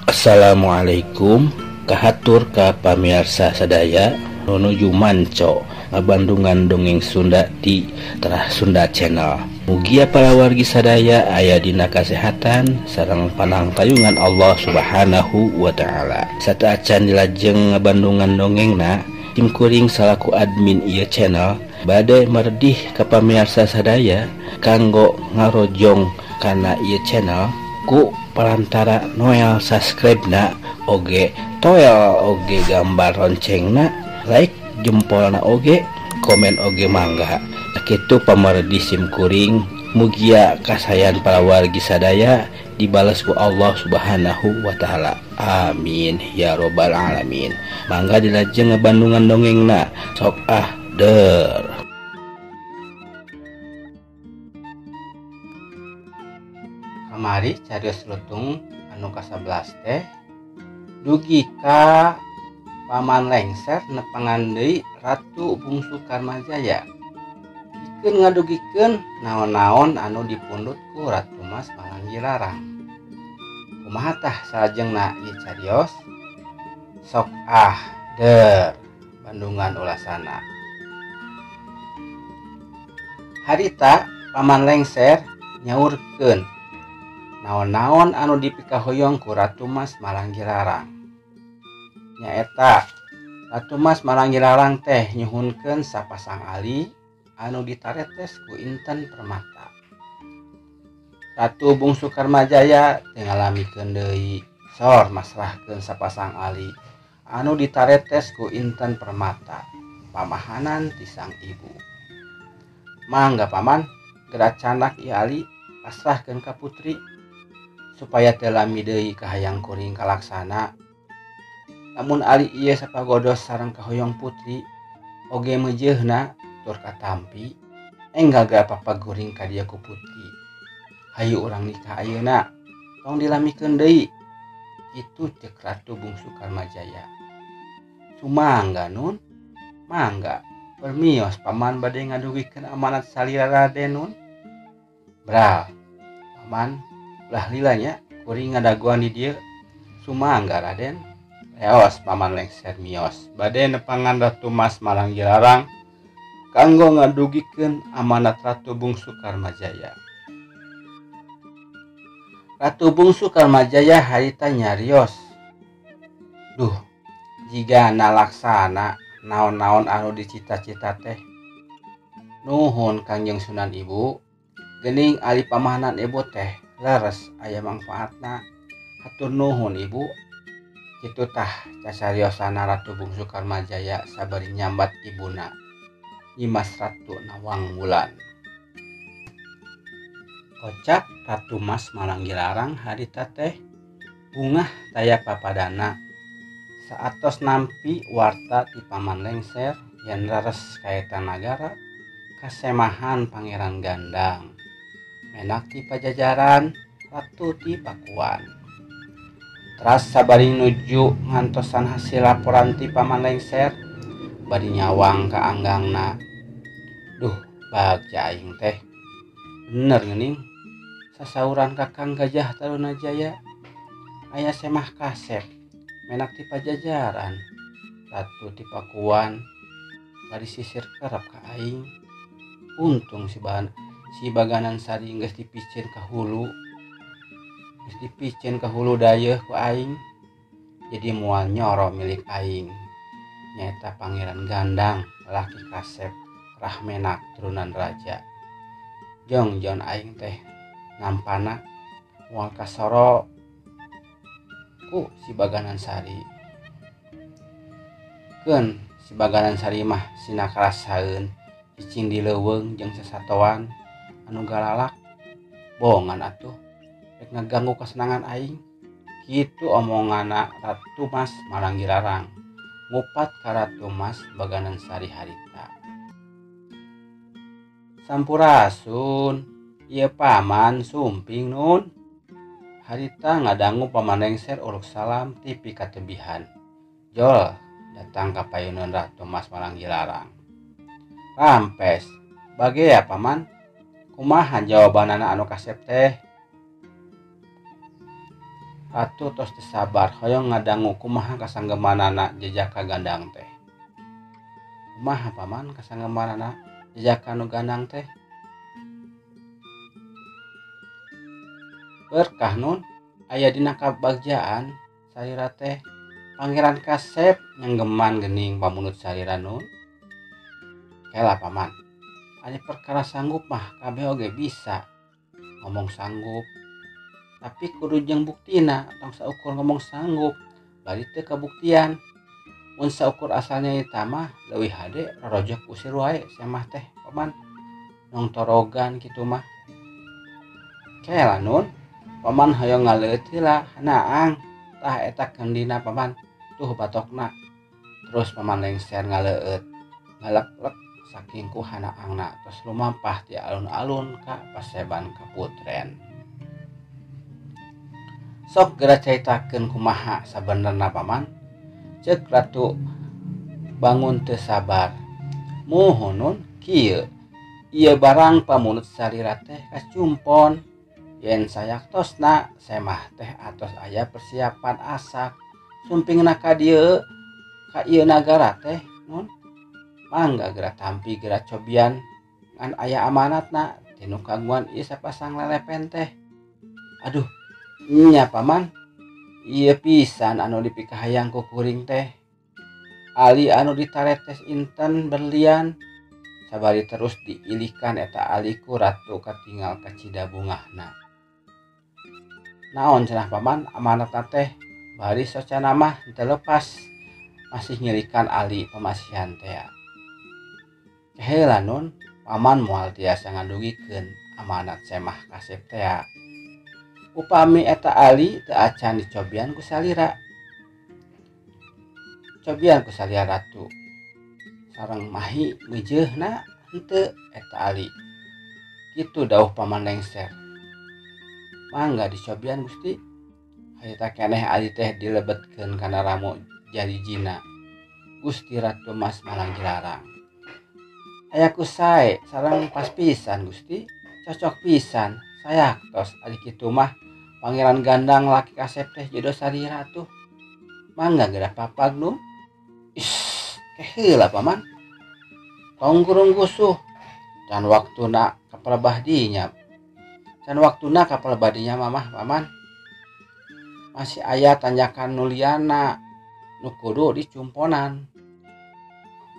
Assalamualaikum kahatur ka pamirsa sadaya nuju manco ngabandungan dongeng Sunda di Terah Sunda Channel. Mugia para wargi sadaya aya dina kasehatan sareng panangtayungan Allah Subhanahu wa taala. Sataacan dilajeng ngabandungan dongengna, tim kuring salaku admin ieu channel bade merdih ka pamirsa sadaya kanggo ngarojong kana ieu channel ku perantara noel subscribe na oge toel oge gambar loncengna, like jempolna oge, komen oge mangga. Kitu pamardi sim kuring mugia kasayan para wargi sadaya dibalas ku Allah Subhanahu wa taala. Amin ya robbal alamin. Mangga dilajeng ngabandungan dongengna. Sok der. Kamari carios lutung anu ka-11 teh dugi ka Paman Lengser nepangan deui Ratu Bungsu Karmajaya. Dikeun ngadugikeun naon-naon anu dipundut ku Ratu Mas Malanggilarang. Kumaha tah salajengna ieu carios? Sok der bandungan ulasana. Harita Paman Lengser nyaurkeun naon-naon anu dipikahoyong ku Ratu Mas Malanggilarang. Nyaeta Ratu Mas Malanggilarang teh nyuhunkeun sapasang ali anu ditaretes ku Inten Permata. Ratu Bungsu Karmajaya teh ngalamikeun deui sor masrahkeun sapasang ali anu ditaretes ku Inten Permata pamahanan ti sang ibu. Mangga paman, gerak canak ieu ali pasrahkeun ka putri supaya teu lami deui kahayang kuring kalaksana. Namun ali ieu sapagodos sareng kahoyong putri oge meujeuhna tur katampi enggal ge papaguring ka dieu ku putri. Hayu urang nikah ayeuna, tong dilamikeun deui. Kitu ceuk Ratu Bungsu Karmajaya. Sumangga nun, mangga permios paman bade ngadugikeun amanat salira Raden nun. Bral, paman ulah lilanya kuring ngadaguan di dieu. Sumangga Raden. Leos Paman Lengser mios bade nepangan Ratu Mas Malanggilarang kanggo ngadugikeun amanat Ratu Bungsu Karmajaya. Ratu Bungsu Karmajaya harita nyarios, duh jiga nalaksana naon-naon anu dicita-cita teh. Nuhun Kangjeng Sunan Ibu, geuning ali pamahanan ibu teh leres aya mangfaatna. Hatur nuhun Ibu. Kitu tah casariosana Ratu Bungsu Karmajaya sabari nyambat ibuna Nyimas Ratu Nawang Wulan. Kocap Ratu Mas Malanggilarang harita teh bungah taya papadana saatos nampi warta ti Paman Lengser yen leres kaeta nagara kasemahan Pangeran Gandang menak ti Pajajaran Ratu ti Pakuan. Teras sabari nuju ngantosan hasil laporan ti Paman Lengser bari nyawang ka anggangna. Duh bagja aing teh bener geuning sasauran Kakang Gajah Tarunajaya aya semah kasep menak ti Pajajaran Ratu ti Pakuan bari sisir kerep ka aing. Untung si Baganan Sari geus dipicen ka hulu. Geus dipicen ka hulu dayeuh ku aing. Jadi moal nyoro milik aing. Nyaeta Pangeran Gandang laki kasep rahmenak turunan raja. Jongjon aing teh nampana moal kasoro ku si Baganan Sari. Keun si Baganan Sari mah sinakarasaeun cicing di leuweung jeung sasatoan anu galalak. Bongan atuh rek ngaganggu kasenangan aing. Kitu omongana Ratu Mas Malanggilarang ngupat ka Ratu Mas Baganan Sari harita. Sampurasun, ieu paman sumping nun. Harita ngadangu Paman Lengser uruk salam ti pikatebihan. Jol datang ka payunan Ratu Mas Malanggilarang. Rampes, bage ya paman? Kumaha jawabanana anu kasep teh? ratu tos teu sabar hoyong ngadangu kumaha kasanggemanana jejaka gandang teh. Kumaha paman kasanggemanana jejaka nu gandang teh? Berkah nun aya dina kabagjaan sarira teh Pangeran Kasep nyenggeman gening pamunut sarira nun. Kela paman, ari perkara sanggup mah kabeh oge bisa ngomong sanggup, tapi kudu jeung buktina. Tong saukur ngomong sanggup bari teu kabuktian. Mun saukur asalnya eta mah leuwih hade rorojok usir wae semah teh paman, nong torogan kitu mah. Kela nun paman hoyong ngaleut heula hanaang tah eta kendina paman, tuh batokna. Terus paman lengser ngaleut ngalek-lek saking ku hanaangna terus lumampah ti alun-alun ka paseban kaputren. Sok geura caritakeun kumaha sabenerna paman, ceuk ratu bangun teu sabar. Muhunun kieu, ieu barang pamunut sarira teh kacumpon. Yen sayaktosna semah teh atos aya persiapan asak sumpingna ka dieu ka ieu nagara teh nun. Mangga geura tampi geura cobian ngan aya amanatna tinu kagungan ieu sapasang lelepen teh. Aduh nya paman, ieu pisan anu dipikahayang ku kuring teh. Ali anu ditaretes inten berlian sabari terus diilihkan eta ali ku ratu katinggal ka cidabungahna. Naon cenah paman amanatna teh? Bari socana mah teu lepas masih ngilikan ali pamasihan teh. Heula nun paman moal tiasa ngadugikeun amanat semah Kasep teh. Upami eta ali teu acan dicobian ku salira. Cobian ku salira ratu. Sareng mahi meujeuna henteu eta ali. Kitu dawuh paman lengser. Mangga dicobian Gusti. Hayata keneh ali teh dilebetkeun kana ramu jarijina Gusti Ratu Mas Malanggilarang. Aya ku sae sareng pas pisan Gusti, cocok pisan. Sayaktos ari kitu mah Pangeran Gandang laki Kasep teh jodoh sarira tuh. Mangga geura papag nu. Heula paman. Tong kurung gusuh. Can waktuna kapalebah dinya. Can waktuna kapalebah dinya mamah paman. Masih aya tanjakan nuliana nu kudu dicumponan.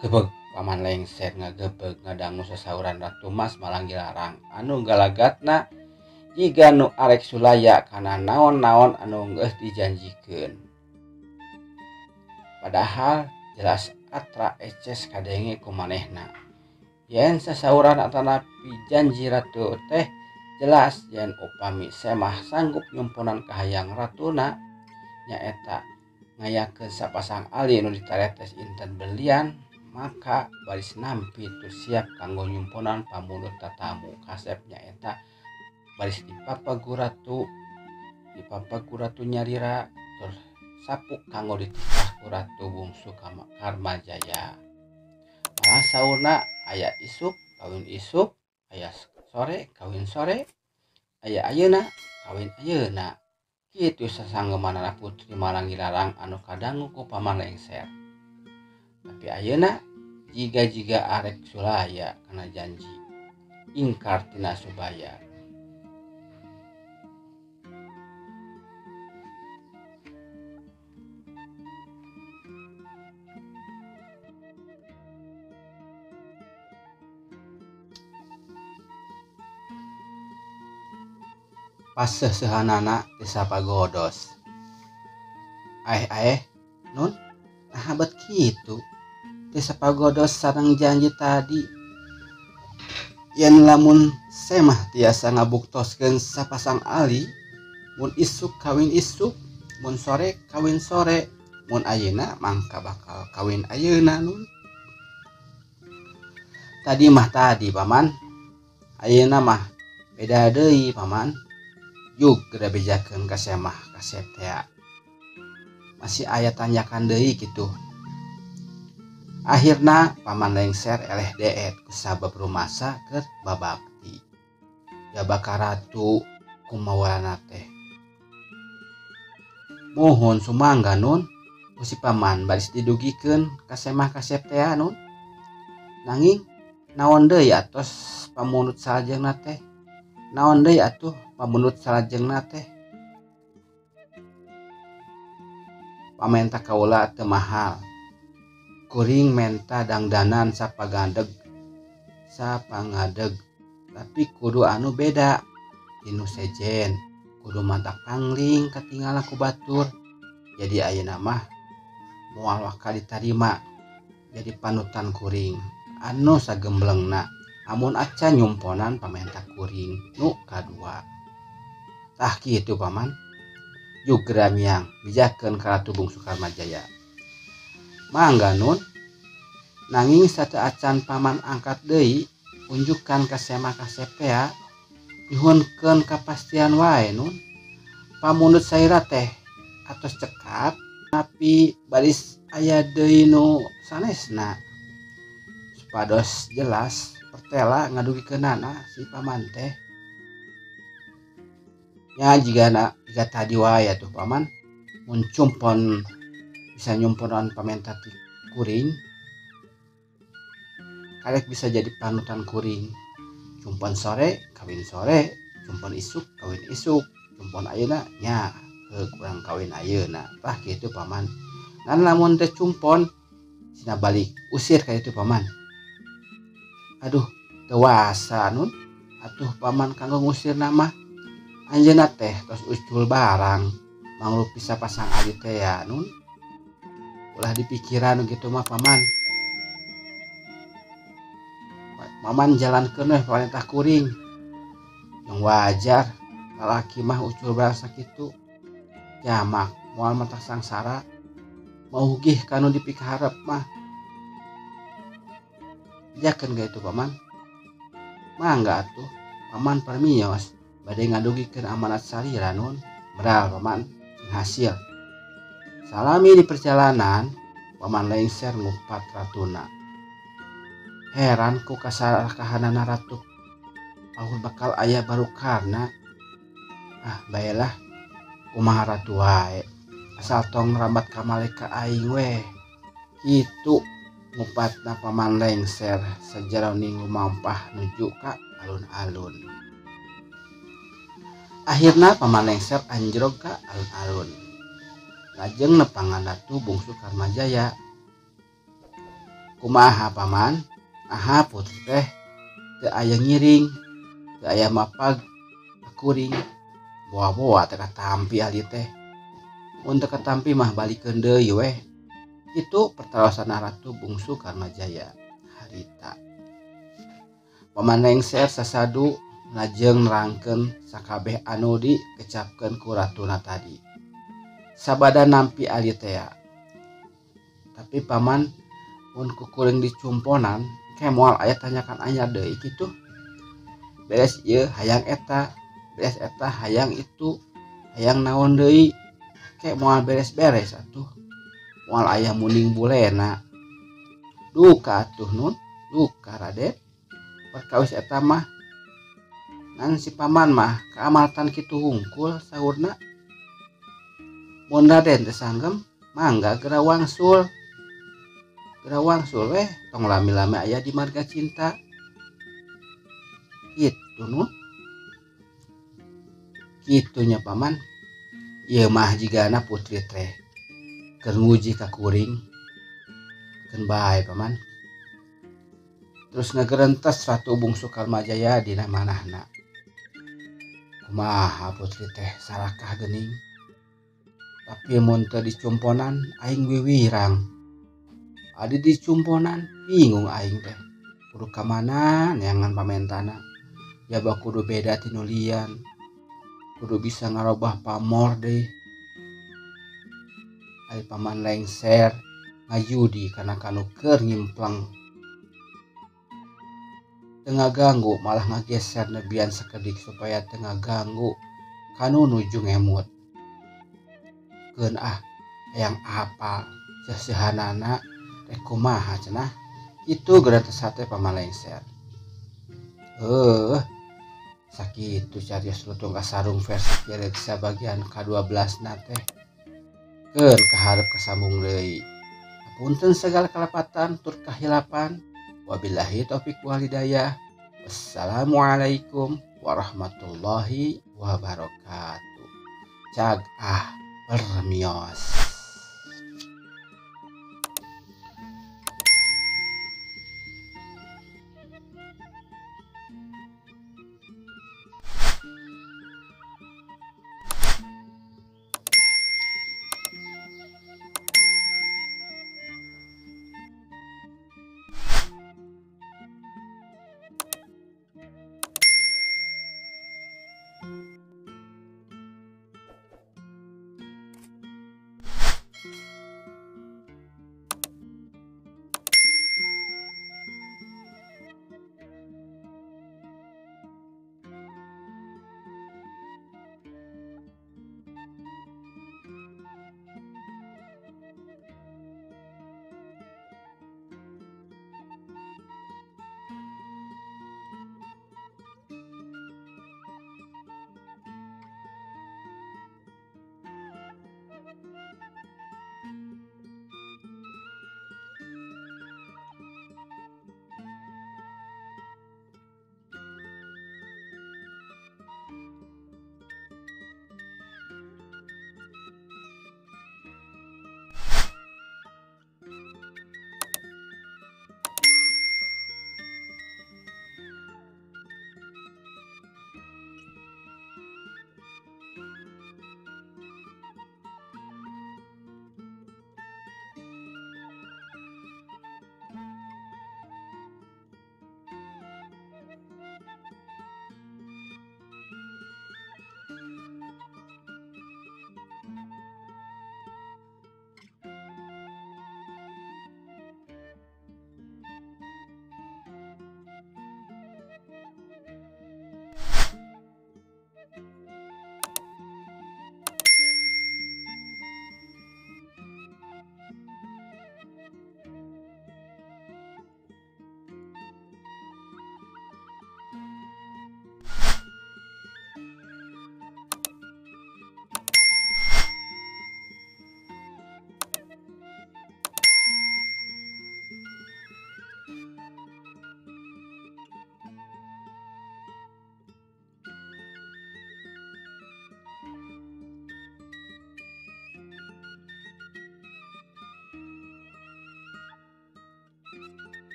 Gebeg paman lengser ngagebeg ngadangu sasauran Ratu Mas Malanggilarang anu galagatna jiga nu arek sulaya kana naon-naon anu geus dijanjikeun. Padahal jelas atra eces kadenge ku manehna. Yen sasauran atanapi janji ratu teh jelas yen upami semah sanggup nyumponan kahayang ratuna nyaeta ngayakeun sapasang ali nu ditaretes inten berlian, maka baris nampi tu siap kanggo nyumponan pamunut tatamu Kasep nyaeta baris dipapagu ratu nyarira terus sapuk kanggo dititah ku ratu bungsu Karmajaya. Malah saurna aya isuk kawin isuk, aya sore kawin sore, aya ayeuna kawin ayeuna. Kitu sasanggemanana Putri Malanggilarang anu kadangu ku paman lengser. Tapi ayeuna jiga arek sulaya kana janji ingkar tina subayar. Paseusehanana desa pagodos. Nun nah bet kitu. Desa pagodos sareng janji tadi. Yen lamun semah tiasa ngabuktoskeun sapasang ali, mun isuk kawin isuk, mun sore kawin sore, mun ayeuna mangka bakal kawin ayeuna nun. Tadi mah tadi paman. Ayeuna mah beda deui paman. Yuk geura bejakeun ka semah Kasep teh. Masih aya tanjakan deui kitu. Akhirna paman lengser eleh deet ku sabab rumasa keur babakti. Jabaka ratu kumawalana teh. Mohon sumangga nun si paman baris didugikeun kasemah kasep teh nun. Nanging naon deui atos pamunut salajengna teh? Naon deui atuh pamunut salajengna teh? Pamenta kaula teu mahal. Kuring menta dangdanan sapangadeg. Tapi kudu anu beda. Tinu sejen, kudu mantak pangling katinggalan ku batur. Jadi ayeuna mah moal waka ditarima jadi panutan kuring anu sagemblengna amun acan nyumponan pamenta kuring nu kadua. Tah kitu paman. Jugra miang bijakeun ka Ratu Bungsu Karmajaya. Mangga nun. Nanging sateu acan paman angkat deui unjukkan kasemah kasepea nyuhunkeun kapastian wae nun. Pamunut saira teh atos cekap tapi baris aya deui nu sanesna. Supados jelas pertela ngadugikeunana si paman teh. Nya jika tadi wae atuh paman mun cumpon bisa nyumponan pamenta ti kuring karek bisa jadi panutan kuring. Cumpon sore kawin sore, cumpon isuk kawin isuk, cumpon ayeuna nya kurang kawin ayeuna. Tah kitu paman. Ngan lamun teh cumpon sina balik usir ka itu paman. Aduh teu wasa nun atuh paman kanggo ngusir mah. Anjeunna teh tos ucul barang mangrup bisa pasang ali teh ya nun. Ulah dipikiran gitu mah paman. Paman jalankeun we perintah kuring. Yang wajar lalaki mah ucul barang sakitu. Jamak moal mata sangsara mau gih kanu dipikaharep mah. Jakeun ka itu paman. Mangga atuh paman permios bade ngadugikeun amanat salira nun. Beral paman sing hasil. Salami di perjalanan paman lengser ngupat ratuna. Heran ku kasalakahanana ratu. Paul bakal aya barukarna. Baelah kumaha ratu wae. Asal tong rambat ka maleka aing we. Kitu ngupatna paman lengser sajeroning lumampah nuju ka alun-alun. Akhirna paman lengser anjrog ka alun-alun. Lajeng nepangan Ratu Bungsu Karmajaya. Kumaha paman? Aha putri teh teu aya ngiring, teu aya mapag kuring. Boa-boa teu katampi ali teh. Mun teu katampi mah balikeun deui we. Itu pertarosanna Ratu Bungsu Karmajaya harita. Paman lengser sasadu lajeng nerangkeun sakabeh anu dikecapkeun ku ratuna tadi. Sabada nampi ali teh. Tapi paman mun ku kuring dicumponan ke moal aya tanyakan anyar deui kitu. Beres ieu hayang eta, beres eta hayang itu, hayang naon deui ke moal beres-beres atuh. Moal aya muning bulena. Duka atuh nun, duka Raden. Perkawis eta mah ngan si paman mah kaamaltan kitu hungkul saurna. Mun Raden teu sanggem mangga geura wangsul. Geura wangsul weh tong lami-lami aya di marga cinta. Kitu nun. Kitunya paman. Ieu mah jigana putri teh keur nguji ka kuring. Keun bae paman. Terus ngagerentes Ratu Bungsu Karmajaya dina manahna. Kumaha putri teh sarakah geuning. Tapi mun teu dicumponan aing wiwirang. Adi dicumponan bingung aing teh. Kudu ka mana neangan pamentana. Ya bah kudu beda tinu lian. Kudu bisa ngarobah pamor deui. Ari paman lengser ngajudi kana kanu keur nyimpleng. Teu ngaganggu malah ngageser nebian sakedik supaya teu ngaganggu kanu nuju ngemut. Keun hayang apal seusehanana rek kumaha cenah. Itu gratis hate paman lengser. Sakitu carios lutung kasarung versi Kireuksa bagian ka-12 na teh. Ken kaharep kasambung deui. Hapunten segala kalepatan tur kahilapan. Wabillahi taufik wal hidayah. Wassalamualaikum warahmatullahi wabarakatuh. Cagah permios.